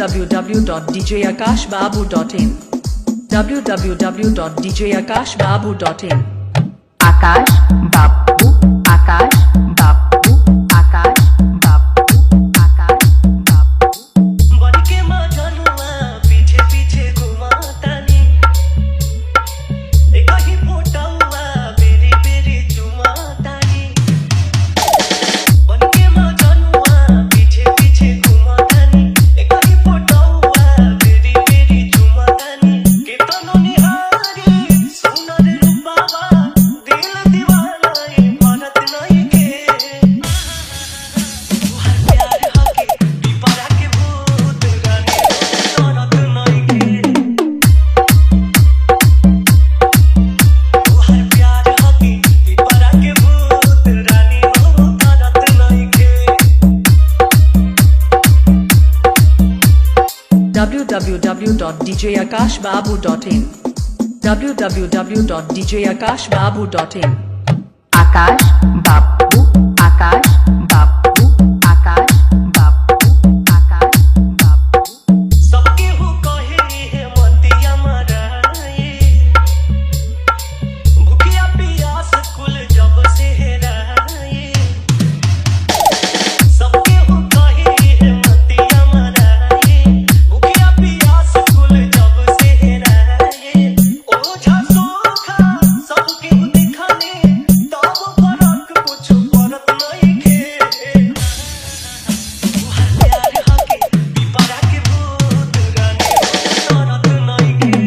www.djakashbabu.in www.djakashbabu.in आकाश बाबू आकाश बाबू आकाश बाबू आकाश बाबू बन के मजनुआ पीछे पीछे घुमातानी एक ही फोटोआ बेरी बेरी चुमातानी बन के मजनुआ पीछे पीछे घुमातानी एक ही फोटोआ बेरी बेरी चुमातानी के तनो निहारी सुनर रूपावा दिल दीवाना भारत नहीं के तुहार प्यार हके पिपरा के भूत रानी तरत नहीं के तुहार प्यार हके पिपरा के भूत रानी तरत नहीं के www.djakashbabu.in www.djakashbabu.in आकाश बाबू आकाश बाबू आकाश बाबू आकाश बाबू सबके हो कहे है मतिया मराए भूखिया पियास कुल जब से हेराए सबके हो कहे है मतिया मराए भूखिया पियास कुल जब से हेराए ओझा सोखा सबके हो दिखाने तब फरक कुछ फरक नहीं के तुहार प्यार हके पिपरा के भूत रानी तरत नहीं के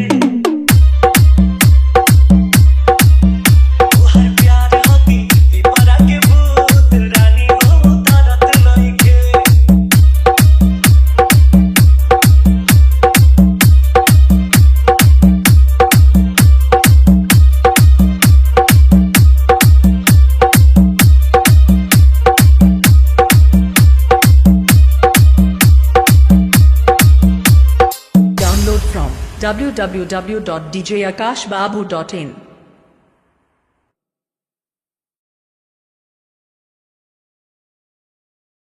तुहार प्यार हके पिपरा के भूत रानी तरत नहीं के Download from www.djakashbabu.in